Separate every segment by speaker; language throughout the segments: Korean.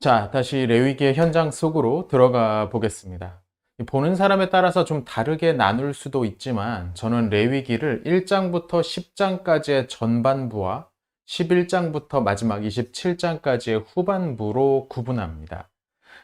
Speaker 1: 자, 다시 레위기의 현장 속으로 들어가 보겠습니다. 보는 사람에 따라서 좀 다르게 나눌 수도 있지만 저는 레위기를 1장부터 10장까지의 전반부와 11장부터 마지막 27장까지의 후반부로 구분합니다.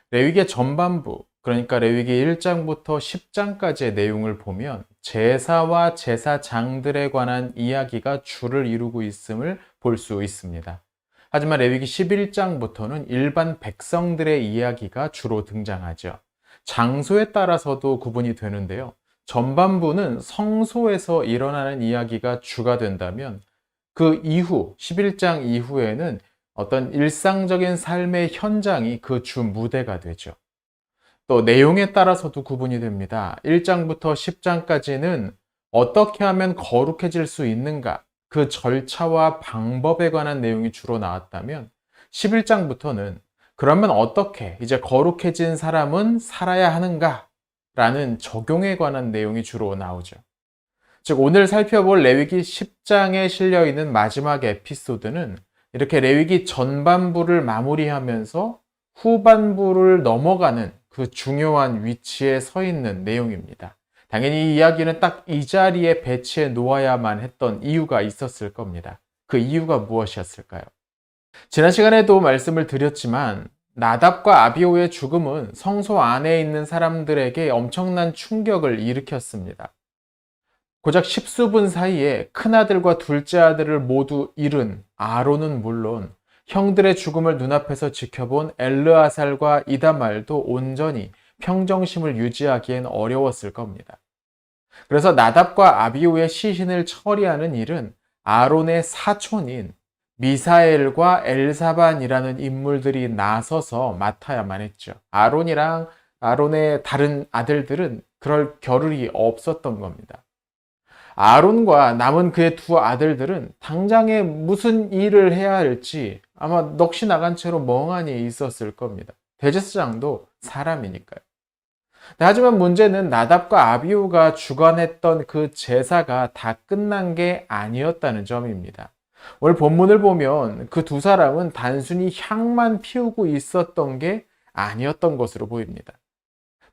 Speaker 1: 레위기의 전반부, 그러니까 레위기 1장부터 10장까지의 내용을 보면 제사와 제사장들에 관한 이야기가 주를 이루고 있음을 볼 수 있습니다. 하지만 레위기 11장부터는 일반 백성들의 이야기가 주로 등장하죠. 장소에 따라서도 구분이 되는데요. 전반부는 성소에서 일어나는 이야기가 주가 된다면 그 이후 11장 이후에는 어떤 일상적인 삶의 현장이 그 주 무대가 되죠. 또 내용에 따라서도 구분이 됩니다. 1장부터 10장까지는 어떻게 하면 거룩해질 수 있는가, 그 절차와 방법에 관한 내용이 주로 나왔다면 11장부터는 그러면 어떻게 이제 거룩해진 사람은 살아야 하는가 라는 적용에 관한 내용이 주로 나오죠. 즉 오늘 살펴볼 레위기 10장에 실려 있는 마지막 에피소드는 이렇게 레위기 전반부를 마무리하면서 후반부를 넘어가는 그 중요한 위치에 서 있는 내용입니다. 당연히 이 이야기는 딱 이 자리에 배치해 놓아야만 했던 이유가 있었을 겁니다. 그 이유가 무엇이었을까요? 지난 시간에도 말씀을 드렸지만 나답과 아비후의 죽음은 성소 안에 있는 사람들에게 엄청난 충격을 일으켰습니다. 고작 십수분 사이에 큰아들과 둘째 아들을 모두 잃은 아론은 물론 형들의 죽음을 눈앞에서 지켜본 엘르아살과 이다말도 온전히 평정심을 유지하기엔 어려웠을 겁니다. 그래서 나답과 아비후의 시신을 처리하는 일은 아론의 사촌인 미사엘과 엘사반이라는 인물들이 나서서 맡아야만 했죠. 아론이랑 아론의 다른 아들들은 그럴 겨를이 없었던 겁니다. 아론과 남은 그의 두 아들들은 당장에 무슨 일을 해야 할지 아마 넋이 나간 채로 멍하니 있었을 겁니다. 대제사장도 사람이니까요. 하지만 문제는 나답과 아비후가 주관했던 그 제사가 다 끝난 게 아니었다는 점입니다. 오늘 본문을 보면 그 두 사람은 단순히 향만 피우고 있었던 게 아니었던 것으로 보입니다.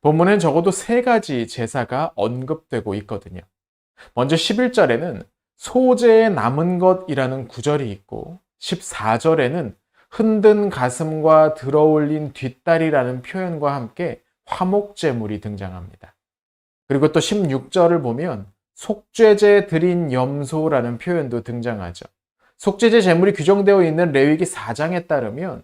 Speaker 1: 본문엔 적어도 세 가지 제사가 언급되고 있거든요. 먼저 11절에는 소제에 남은 것이라는 구절이 있고 14절에는 흔든 가슴과 들어올린 뒷다리라는 표현과 함께 화목제물이 등장합니다. 그리고 또 16절을 보면 속죄제 드린 염소라는 표현도 등장하죠. 속죄제 제물이 규정되어 있는 레위기 4장에 따르면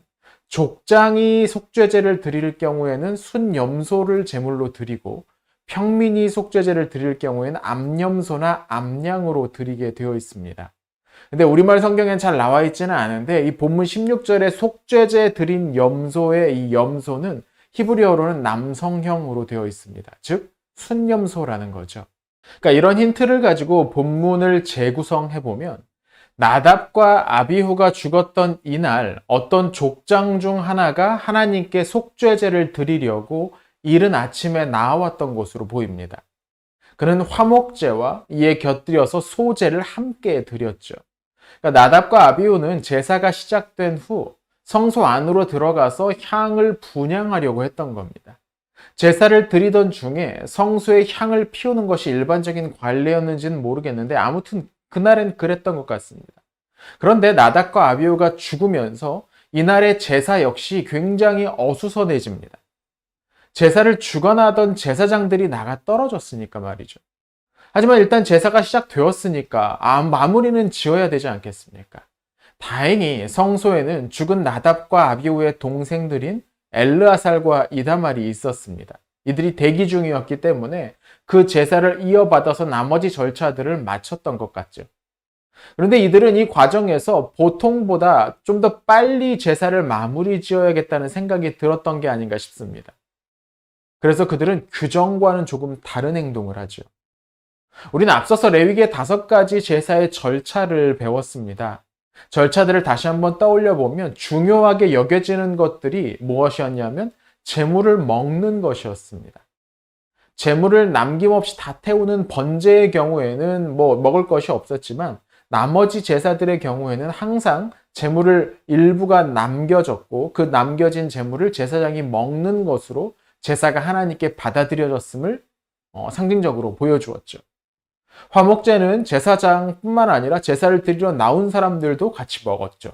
Speaker 1: 족장이 속죄제를 드릴 경우에는 순염소를 제물로 드리고 평민이 속죄제를 드릴 경우에는 암염소나 암양으로 드리게 되어 있습니다. 근데 우리말 성경엔 잘 나와 있지는 않은데 이 본문 16절에 속죄제 드린 염소의 이 염소는 히브리어로는 남성형으로 되어 있습니다. 즉 순염소라는 거죠. 그러니까 이런 힌트를 가지고 본문을 재구성해보면 나답과 아비후가 죽었던 이날 어떤 족장 중 하나가 하나님께 속죄제를 드리려고 이른 아침에 나왔던 것으로 보입니다. 그는 화목제와 이에 곁들여서 소제를 함께 드렸죠. 그러니까 나답과 아비후는 제사가 시작된 후 성소 안으로 들어가서 향을 분향하려고 했던 겁니다. 제사를 드리던 중에 성소에 향을 피우는 것이 일반적인 관례였는지는 모르겠는데 아무튼 그날엔 그랬던 것 같습니다. 그런데 나답과 아비후가 죽으면서 이날의 제사 역시 굉장히 어수선해집니다. 제사를 주관하던 제사장들이 나가 떨어졌으니까 말이죠. 하지만 일단 제사가 시작되었으니까 마무리는 지어야 되지 않겠습니까? 다행히 성소에는 죽은 나답과 아비후의 동생들인 엘르아살과 이다말이 있었습니다. 이들이 대기 중이었기 때문에 그 제사를 이어받아서 나머지 절차들을 마쳤던 것 같죠. 그런데 이들은 이 과정에서 보통보다 좀 더 빨리 제사를 마무리 지어야겠다는 생각이 들었던 게 아닌가 싶습니다. 그래서 그들은 규정과는 조금 다른 행동을 하죠. 우리는 앞서서 레위기의 5가지 제사의 절차를 배웠습니다. 절차들을 다시 한번 떠올려 보면 중요하게 여겨지는 것들이 무엇이었냐면 제물을 먹는 것이었습니다. 제물을 남김없이 다 태우는 번제의 경우에는 먹을 것이 없었지만 나머지 제사들의 경우에는 항상 재물을 일부가 남겨졌고 그 남겨진 재물을 제사장이 먹는 것으로 제사가 하나님께 받아들여졌음을 상징적으로 보여주었죠. 화목제는 제사장뿐만 아니라 제사를 드리러 나온 사람들도 같이 먹었죠.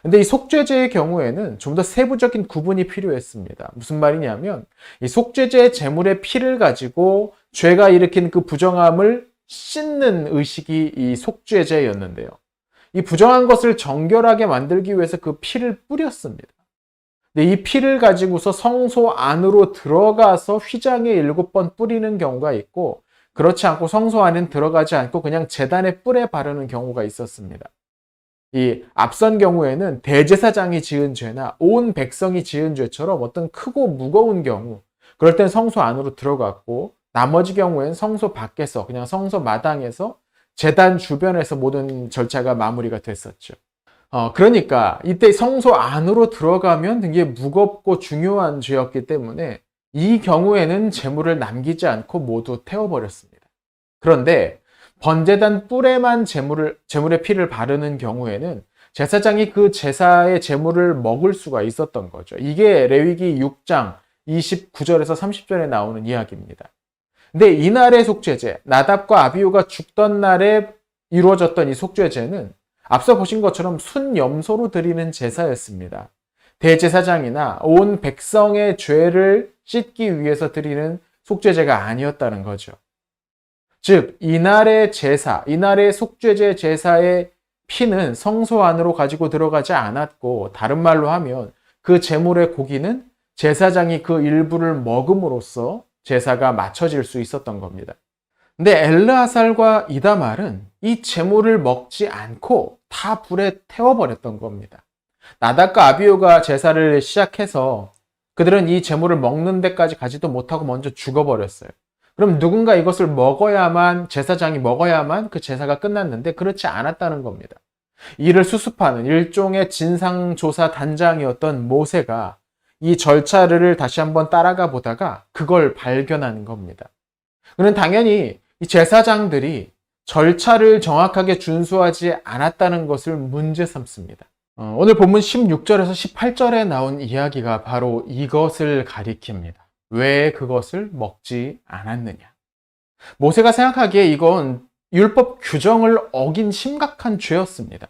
Speaker 1: 근데 이 속죄제의 경우에는 좀 더 세부적인 구분이 필요했습니다. 무슨 말이냐면 이 속죄제의 제물의 피를 가지고 죄가 일으킨 그 부정함을 씻는 의식이 이 속죄제였는데요. 이 부정한 것을 정결하게 만들기 위해서 그 피를 뿌렸습니다. 근데 이 피를 가지고서 성소 안으로 들어가서 휘장에 7번 뿌리는 경우가 있고, 그렇지 않고 성소 안엔 들어가지 않고 그냥 제단의 뿔에 바르는 경우가 있었습니다. 이 앞선 경우에는 대제사장이 지은 죄나 온 백성이 지은 죄처럼 어떤 크고 무거운 경우, 그럴 땐 성소 안으로 들어갔고, 나머지 경우엔 성소 밖에서, 그냥 성소 마당에서 제단 주변에서 모든 절차가 마무리가 됐었죠. 그러니까 이때 성소 안으로 들어가면 굉장히 무겁고 중요한 죄였기 때문에 이 경우에는 제물을 남기지 않고 모두 태워버렸습니다. 그런데 번제단 뿔에만 제물의 피를 바르는 경우에는 제사장이 그 제사의 제물을 먹을 수가 있었던 거죠. 이게 레위기 6장 29절에서 30절에 나오는 이야기입니다. 근데 이날의 속죄제, 나답과 아비후가 죽던 날에 이루어졌던 이 속죄제는 앞서 보신 것처럼 순염소로 드리는 제사였습니다. 대제사장이나 온 백성의 죄를 씻기 위해서 드리는 속죄제가 아니었다는 거죠. 즉, 이날의 제사, 이날의 속죄제 제사의 피는 성소 안으로 가지고 들어가지 않았고, 다른 말로 하면 그 제물의 고기는 제사장이 그 일부를 먹음으로써 제사가 마쳐질 수 있었던 겁니다. 근데 엘르아살과 이다말은 이 제물을 먹지 않고 다 불에 태워버렸던 겁니다. 나답과 아비후가 제사를 시작해서 그들은 이 제물을 먹는 데까지 가지도 못하고 먼저 죽어버렸어요. 그럼 누군가 이것을 먹어야만, 제사장이 먹어야만 그 제사가 끝났는데 그렇지 않았다는 겁니다. 이를 수습하는 일종의 진상조사 단장이었던 모세가 이 절차를 다시 한번 따라가 보다가 그걸 발견하는 겁니다. 그는 당연히 이 제사장들이 절차를 정확하게 준수하지 않았다는 것을 문제 삼습니다. 오늘 본문 16절에서 18절에 나온 이야기가 바로 이것을 가리킵니다. 왜 그것을 먹지 않았느냐. 모세가 생각하기에 이건 율법 규정을 어긴 심각한 죄였습니다.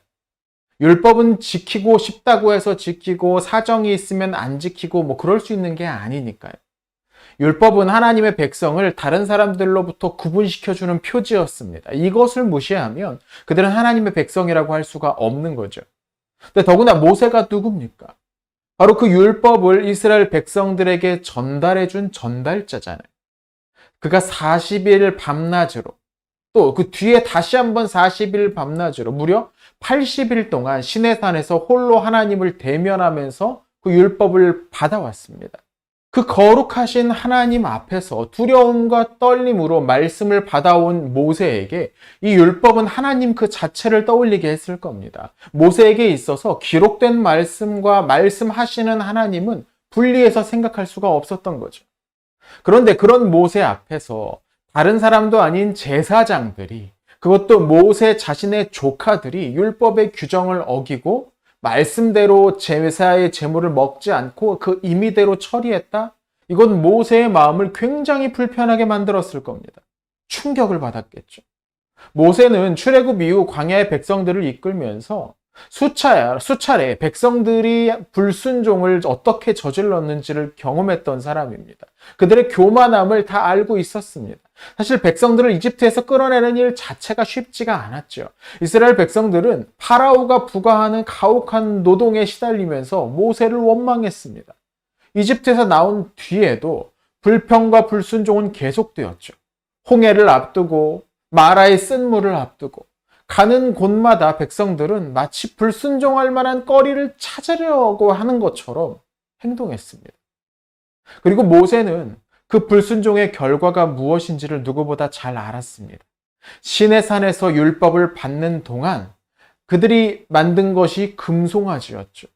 Speaker 1: 율법은 지키고 싶다고 해서 지키고 사정이 있으면 안 지키고 뭐 그럴 수 있는 게 아니니까요. 율법은 하나님의 백성을 다른 사람들로부터 구분시켜주는 표지였습니다. 이것을 무시하면 그들은 하나님의 백성이라고 할 수가 없는 거죠. 근데 더구나 모세가 누굽니까? 바로 그 율법을 이스라엘 백성들에게 전달해준 전달자잖아요. 그가 40일 밤낮으로, 또 그 뒤에 다시 한번 40일 밤낮으로 무려 80일 동안 시내산에서 홀로 하나님을 대면하면서 그 율법을 받아왔습니다. 그 거룩하신 하나님 앞에서 두려움과 떨림으로 말씀을 받아온 모세에게 이 율법은 하나님 그 자체를 떠올리게 했을 겁니다. 모세에게 있어서 기록된 말씀과 말씀하시는 하나님은 분리해서 생각할 수가 없었던 거죠. 그런데 그런 모세 앞에서 다른 사람도 아닌 제사장들이, 그것도 모세 자신의 조카들이 율법의 규정을 어기고 말씀대로 제사의 제물을 먹지 않고 그 임의대로 처리했다? 이건 모세의 마음을 굉장히 불편하게 만들었을 겁니다. 충격을 받았겠죠. 모세는 출애굽 이후 광야의 백성들을 이끌면서 수차례 백성들이 불순종을 어떻게 저질렀는지를 경험했던 사람입니다. 그들의 교만함을 다 알고 있었습니다. 사실 백성들을 이집트에서 끌어내는 일 자체가 쉽지가 않았죠. 이스라엘 백성들은 파라오가 부과하는 가혹한 노동에 시달리면서 모세를 원망했습니다. 이집트에서 나온 뒤에도 불평과 불순종은 계속되었죠. 홍해를 앞두고 마라의 쓴물을 앞두고 가는 곳마다 백성들은 마치 불순종할 만한 거리를 찾으려고 하는 것처럼 행동했습니다. 그리고 모세는 그 불순종의 결과가 무엇인지를 누구보다 잘 알았습니다. 시내산에서 율법을 받는 동안 그들이 만든 것이 금송아지였죠.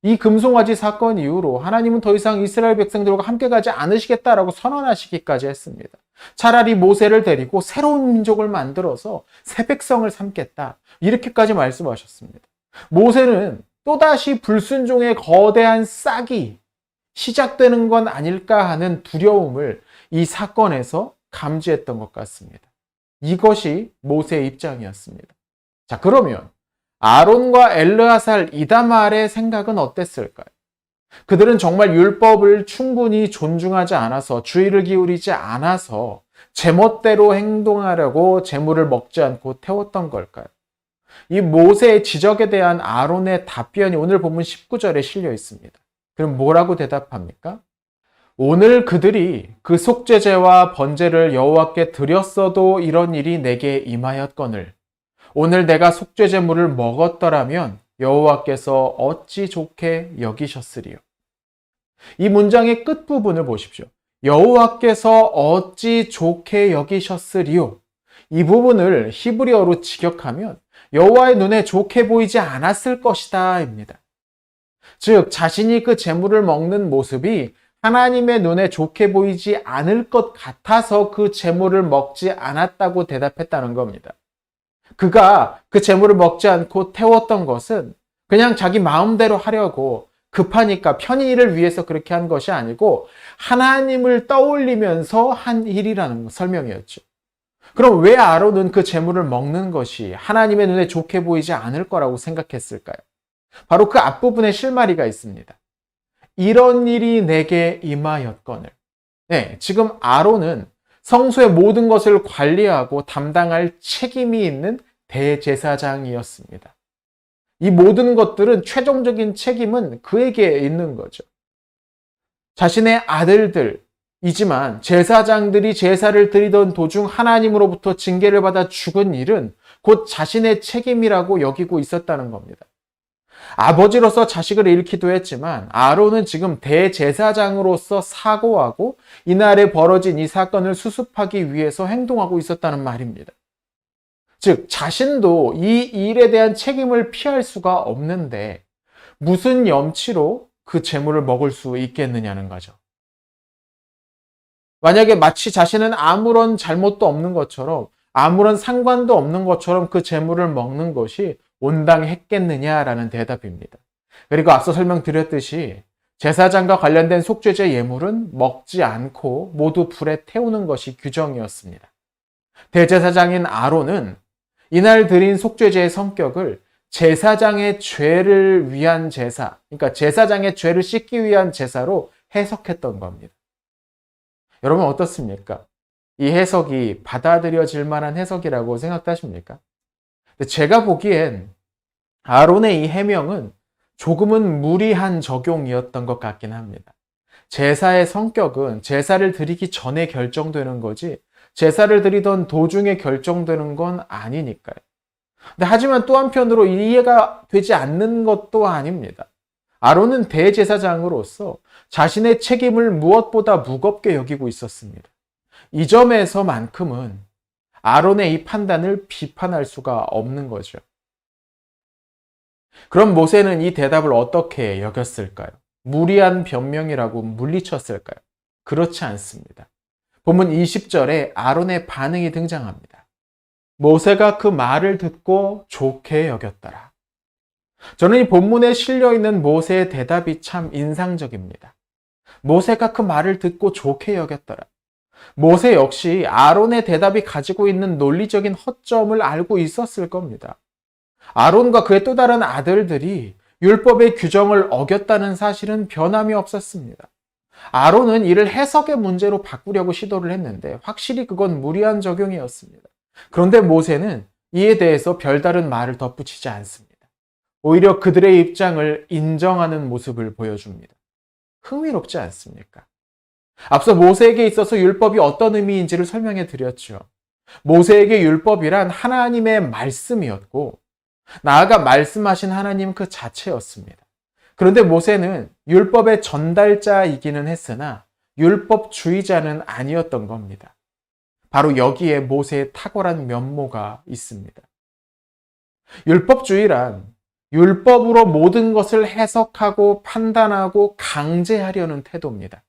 Speaker 1: 이 금송아지 사건 이후로 하나님은 더 이상 이스라엘 백성들과 함께 가지 않으시겠다라고 선언하시기까지 했습니다. 차라리 모세를 데리고 새로운 민족을 만들어서 새 백성을 삼겠다, 이렇게까지 말씀하셨습니다. 모세는 또다시 불순종의 거대한 싹이 시작되는 건 아닐까 하는 두려움을 이 사건에서 감지했던 것 같습니다. 이것이 모세의 입장이었습니다. 자, 그러면 아론과 엘르아살, 이다말의 생각은 어땠을까요? 그들은 정말 율법을 충분히 존중하지 않아서, 주의를 기울이지 않아서 제멋대로 행동하려고 제물을 먹지 않고 태웠던 걸까요? 이 모세의 지적에 대한 아론의 답변이 오늘 본문 19절에 실려 있습니다. 그럼 뭐라고 대답합니까? 오늘 그들이 그 속죄제와 번제를 여호와께 드렸어도 이런 일이 내게 임하였거늘 오늘 내가 속죄제물을 먹었더라면 여호와께서 어찌 좋게 여기셨으리요. 이 문장의 끝부분을 보십시오. 여호와께서 어찌 좋게 여기셨으리요. 이 부분을 히브리어로 직역하면 여호와의 눈에 좋게 보이지 않았을 것이다 입니다. 즉 자신이 그 제물을 먹는 모습이 하나님의 눈에 좋게 보이지 않을 것 같아서 그 제물을 먹지 않았다고 대답했다는 겁니다. 그가 그 제물을 먹지 않고 태웠던 것은 그냥 자기 마음대로 하려고 급하니까 편의를 위해서 그렇게 한 것이 아니고 하나님을 떠올리면서 한 일이라는 설명이었죠. 그럼 왜 아론은 그 제물을 먹는 것이 하나님의 눈에 좋게 보이지 않을 거라고 생각했을까요? 바로 그 앞부분에 실마리가 있습니다. 이런 일이 내게 임하였거늘. 네, 지금 아론은 성소의 모든 것을 관리하고 담당할 책임이 있는 대제사장이었습니다. 이 모든 것들은 최종적인 책임은 그에게 있는 거죠. 자신의 아들들이지만 제사장들이 제사를 드리던 도중 하나님으로부터 징계를 받아 죽은 일은 곧 자신의 책임이라고 여기고 있었다는 겁니다. 아버지로서 자식을 잃기도 했지만 아론은 지금 대제사장으로서 사고하고 이날에 벌어진 이 사건을 수습하기 위해서 행동하고 있었다는 말입니다. 즉 자신도 이 일에 대한 책임을 피할 수가 없는데 무슨 염치로 그 제물을 먹을 수 있겠느냐는 거죠. 만약에 마치 자신은 아무런 잘못도 없는 것처럼 아무런 상관도 없는 것처럼 그 제물을 먹는 것이 온당했겠느냐라는 대답입니다. 그리고 앞서 설명드렸듯이 제사장과 관련된 속죄제 예물은 먹지 않고 모두 불에 태우는 것이 규정이었습니다. 대제사장인 아론은 이날 드린 속죄제의 성격을 제사장의 죄를 위한 제사, 그러니까 제사장의 죄를 씻기 위한 제사로 해석했던 겁니다. 여러분 어떻습니까? 이 해석이 받아들여질 만한 해석이라고 생각하십니까? 제가 보기엔 아론의 이 해명은 조금은 무리한 적용이었던 것 같긴 합니다. 제사의 성격은 제사를 드리기 전에 결정되는 거지 제사를 드리던 도중에 결정되는 건 아니니까요. 하지만 또 한편으로 이해가 되지 않는 것도 아닙니다. 아론은 대제사장으로서 자신의 책임을 무엇보다 무겁게 여기고 있었습니다. 이 점에서만큼은 아론의 이 판단을 비판할 수가 없는 거죠. 그럼 모세는 이 대답을 어떻게 여겼을까요? 무리한 변명이라고 물리쳤을까요? 그렇지 않습니다. 본문 20절에 아론의 반응이 등장합니다. 모세가 그 말을 듣고 좋게 여겼더라. 저는 이 본문에 실려있는 모세의 대답이 참 인상적입니다. 모세가 그 말을 듣고 좋게 여겼더라. 모세 역시 아론의 대답이 가지고 있는 논리적인 허점을 알고 있었을 겁니다. 아론과 그의 또 다른 아들들이 율법의 규정을 어겼다는 사실은 변함이 없었습니다. 아론은 이를 해석의 문제로 바꾸려고 시도를 했는데 확실히 그건 무리한 적용이었습니다. 그런데 모세는 이에 대해서 별다른 말을 덧붙이지 않습니다. 오히려 그들의 입장을 인정하는 모습을 보여줍니다. 흥미롭지 않습니까? 앞서 모세에게 있어서 율법이 어떤 의미인지를 설명해 드렸죠. 모세에게 율법이란 하나님의 말씀이었고 나아가 말씀하신 하나님 그 자체였습니다. 그런데 모세는 율법의 전달자이기는 했으나 율법주의자는 아니었던 겁니다. 바로 여기에 모세의 탁월한 면모가 있습니다. 율법주의란 율법으로 모든 것을 해석하고 판단하고 강제하려는 태도입니다.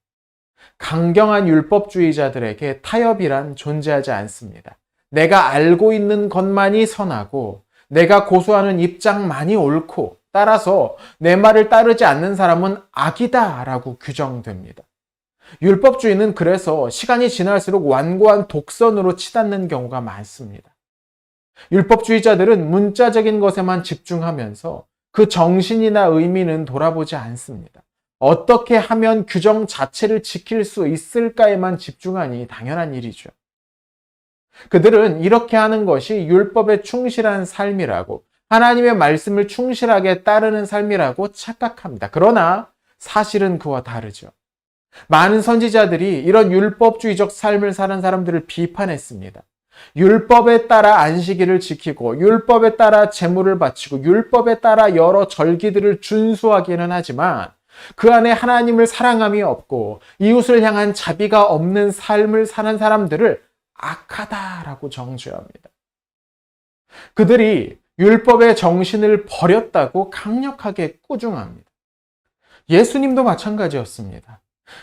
Speaker 1: 강경한 율법주의자들에게 타협이란 존재하지 않습니다. 내가 알고 있는 것만이 선하고 내가 고수하는 입장만이 옳고 따라서 내 말을 따르지 않는 사람은 악이다라고 규정됩니다. 율법주의는 그래서 시간이 지날수록 완고한 독선으로 치닫는 경우가 많습니다. 율법주의자들은 문자적인 것에만 집중하면서 그 정신이나 의미는 돌아보지 않습니다. 어떻게 하면 규정 자체를 지킬 수 있을까에만 집중하니 당연한 일이죠. 그들은 이렇게 하는 것이 율법에 충실한 삶이라고, 하나님의 말씀을 충실하게 따르는 삶이라고 착각합니다. 그러나 사실은 그와 다르죠. 많은 선지자들이 이런 율법주의적 삶을 사는 사람들을 비판했습니다. 율법에 따라 안식일을 지키고 율법에 따라 제물을 바치고 율법에 따라 여러 절기들을 준수하기는 하지만 그 안에 하나님을 사랑함이 없고 이웃을 향한 자비가 없는 삶을 사는 사람들을 악하다라고 정죄합니다. 그들이 율법의 정신을 버렸다고 강력하게 꾸중합니다. 예수님도 마찬가지였습니다.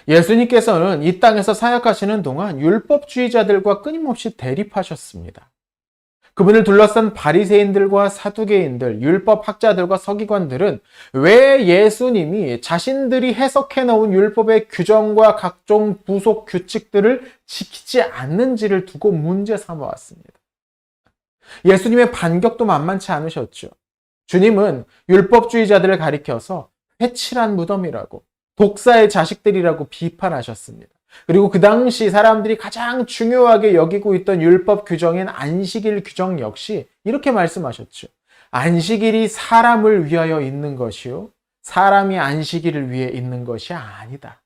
Speaker 1: 예수님께서는 이 땅에서 사역하시는 동안 율법주의자들과 끊임없이 대립하셨습니다. 그분을 둘러싼 바리새인들과 사두개인들, 율법학자들과 서기관들은 왜 예수님이 자신들이 해석해 놓은 율법의 규정과 각종 부속 규칙들을 지키지 않는지를 두고 문제 삼아왔습니다. 예수님의 반격도 만만치 않으셨죠. 주님은 율법주의자들을 가리켜서 회칠한 무덤이라고, 독사의 자식들이라고 비판하셨습니다. 그리고 그 당시 사람들이 가장 중요하게 여기고 있던 율법 규정인 안식일 규정 역시 이렇게 말씀하셨죠. 안식일이 사람을 위하여 있는 것이요, 사람이 안식일을 위해 있는 것이 아니다.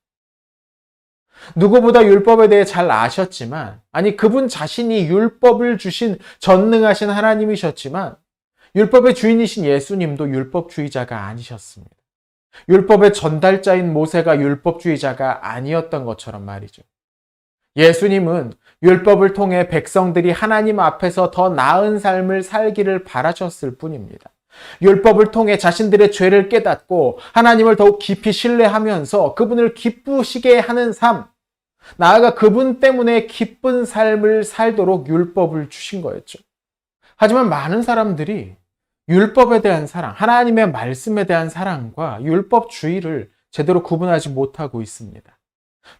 Speaker 1: 누구보다 율법에 대해 잘 아셨지만, 아니 그분 자신이 율법을 주신 전능하신 하나님이셨지만 율법의 주인이신 예수님도 율법주의자가 아니셨습니다. 율법의 전달자인 모세가 율법주의자가 아니었던 것처럼 말이죠. 예수님은 율법을 통해 백성들이 하나님 앞에서 더 나은 삶을 살기를 바라셨을 뿐입니다. 율법을 통해 자신들의 죄를 깨닫고 하나님을 더욱 깊이 신뢰하면서 그분을 기쁘시게 하는 삶, 나아가 그분 때문에 기쁜 삶을 살도록 율법을 주신 거였죠. 하지만 많은 사람들이 율법에 대한 사랑, 하나님의 말씀에 대한 사랑과 율법주의를 제대로 구분하지 못하고 있습니다.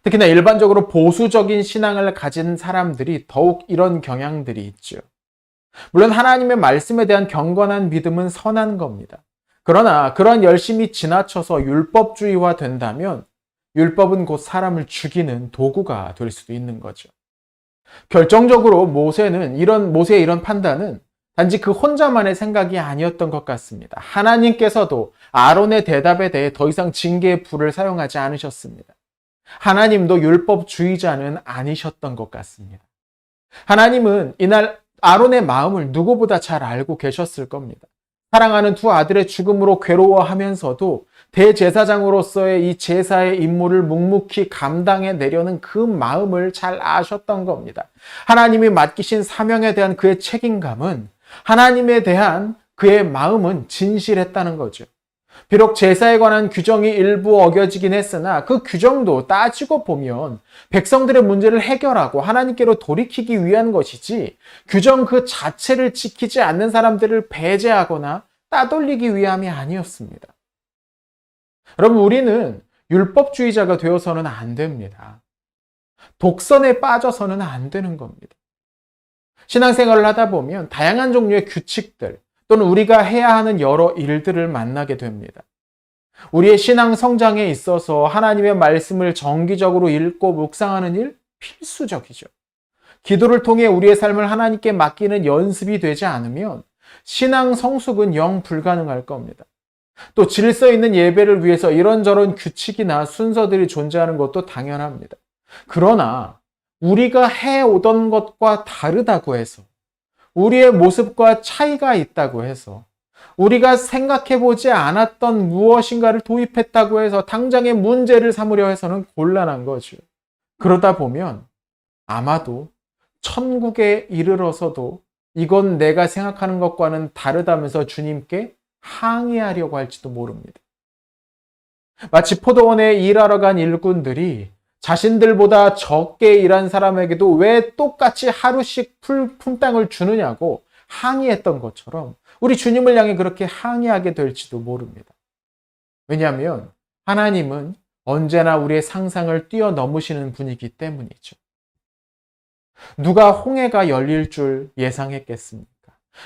Speaker 1: 특히나 일반적으로 보수적인 신앙을 가진 사람들이 더욱 이런 경향들이 있죠. 물론 하나님의 말씀에 대한 경건한 믿음은 선한 겁니다. 그러나 그런 열심이 지나쳐서 율법주의화 된다면 율법은 곧 사람을 죽이는 도구가 될 수도 있는 거죠. 결정적으로 모세의 이런 판단은 단지 그 혼자만의 생각이 아니었던 것 같습니다. 하나님께서도 아론의 대답에 대해 더 이상 징계의 불을 사용하지 않으셨습니다. 하나님도 율법주의자는 아니셨던 것 같습니다. 하나님은 이날 아론의 마음을 누구보다 잘 알고 계셨을 겁니다. 사랑하는 두 아들의 죽음으로 괴로워하면서도 대제사장으로서의 이 제사의 임무를 묵묵히 감당해 내려는 그 마음을 잘 아셨던 겁니다. 하나님이 맡기신 사명에 대한 그의 책임감은, 하나님에 대한 그의 마음은 진실했다는 거죠. 비록 제사에 관한 규정이 일부 어겨지긴 했으나 그 규정도 따지고 보면 백성들의 문제를 해결하고 하나님께로 돌이키기 위한 것이지 규정 그 자체를 지키지 않는 사람들을 배제하거나 따돌리기 위함이 아니었습니다. 여러분, 우리는 율법주의자가 되어서는 안 됩니다. 독선에 빠져서는 안 되는 겁니다. 신앙생활을 하다 보면 다양한 종류의 규칙들 또는 우리가 해야 하는 여러 일들을 만나게 됩니다. 우리의 신앙 성장에 있어서 하나님의 말씀을 정기적으로 읽고 묵상하는 일 필수적이죠. 기도를 통해 우리의 삶을 하나님께 맡기는 연습이 되지 않으면 신앙 성숙은 영 불가능할 겁니다. 또 질서 있는 예배를 위해서 이런저런 규칙이나 순서들이 존재하는 것도 당연합니다. 그러나 우리가 해오던 것과 다르다고 해서, 우리의 모습과 차이가 있다고 해서, 우리가 생각해보지 않았던 무엇인가를 도입했다고 해서 당장의 문제를 삼으려 해서는 곤란한 거죠. 그러다 보면 아마도 천국에 이르러서도 이건 내가 생각하는 것과는 다르다면서 주님께 항의하려고 할지도 모릅니다. 마치 포도원에 일하러 간 일꾼들이 자신들보다 적게 일한 사람에게도 왜 똑같이 하루씩 품땅을 주느냐고 항의했던 것처럼 우리 주님을 향해 그렇게 항의하게 될지도 모릅니다. 왜냐하면 하나님은 언제나 우리의 상상을 뛰어넘으시는 분이기 때문이죠. 누가 홍해가 열릴 줄 예상했겠습니까?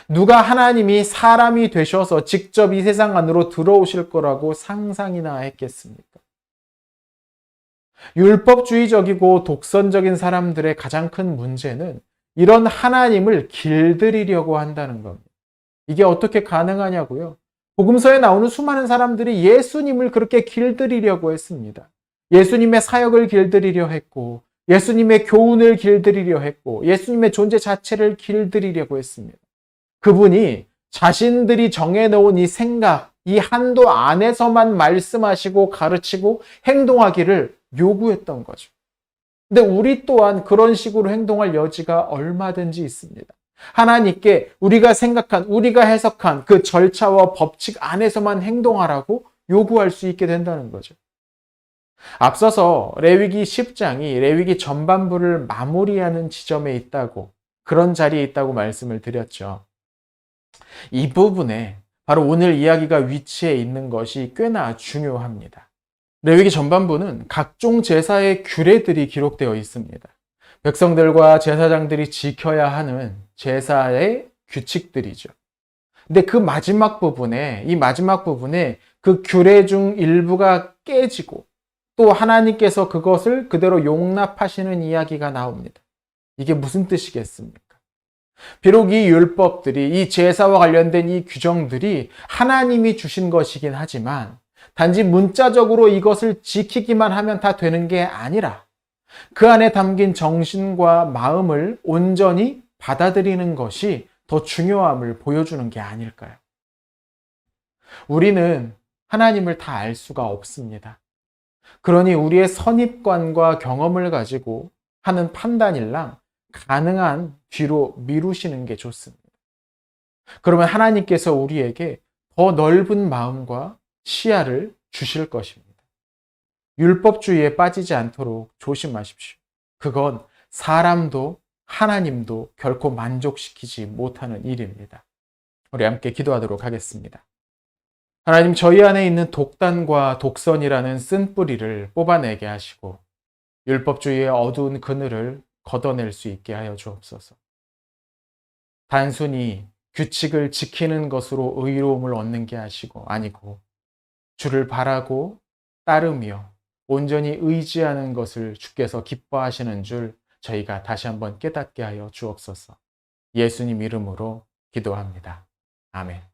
Speaker 1: 누가 하나님이 사람이 되셔서 직접 이 세상 안으로 들어오실 거라고 상상이나 했겠습니까? 율법주의적이고 독선적인 사람들의 가장 큰 문제는 이런 하나님을 길들이려고 한다는 겁니다. 이게 어떻게 가능하냐고요? 복음서에 나오는 수많은 사람들이 예수님을 그렇게 길들이려고 했습니다. 예수님의 사역을 길들이려 했고, 예수님의 교훈을 길들이려 했고, 예수님의 존재 자체를 길들이려고 했습니다. 그분이 자신들이 정해놓은 이 생각, 이 한도 안에서만 말씀하시고 가르치고 행동하기를 요구했던 거죠. 근데 우리 또한 그런 식으로 행동할 여지가 얼마든지 있습니다. 하나님께 우리가 생각한, 우리가 해석한 그 절차와 법칙 안에서만 행동하라고 요구할 수 있게 된다는 거죠. 앞서서 레위기 10장이 레위기 전반부를 마무리하는 지점에 있다고, 그런 자리에 있다고 말씀을 드렸죠. 이 부분에 바로 오늘 이야기가 위치해 있는 것이 꽤나 중요합니다. 레위기 전반부는 각종 제사의 규례들이 기록되어 있습니다. 백성들과 제사장들이 지켜야 하는 제사의 규칙들이죠. 근데 그 마지막 부분에, 이 마지막 부분에 그 규례 중 일부가 깨지고 또 하나님께서 그것을 그대로 용납하시는 이야기가 나옵니다. 이게 무슨 뜻이겠습니까? 비록 이 율법들이, 이 제사와 관련된 이 규정들이 하나님이 주신 것이긴 하지만 단지 문자적으로 이것을 지키기만 하면 다 되는 게 아니라 그 안에 담긴 정신과 마음을 온전히 받아들이는 것이 더 중요함을 보여주는 게 아닐까요? 우리는 하나님을 다 알 수가 없습니다. 그러니 우리의 선입관과 경험을 가지고 하는 판단일랑 가능한 뒤로 미루시는 게 좋습니다. 그러면 하나님께서 우리에게 더 넓은 마음과 시야를 주실 것입니다. 율법주의에 빠지지 않도록 조심하십시오. 그건 사람도 하나님도 결코 만족시키지 못하는 일입니다. 우리 함께 기도하도록 하겠습니다. 하나님, 저희 안에 있는 독단과 독선이라는 쓴뿌리를 뽑아내게 하시고 율법주의의 어두운 그늘을 걷어낼 수 있게 하여 주옵소서. 단순히 규칙을 지키는 것으로 의로움을 얻는 게 아니고 주를 바라고 따르며 온전히 의지하는 것을 주께서 기뻐하시는 줄 저희가 다시 한번 깨닫게 하여 주옵소서. 예수님 이름으로 기도합니다. 아멘.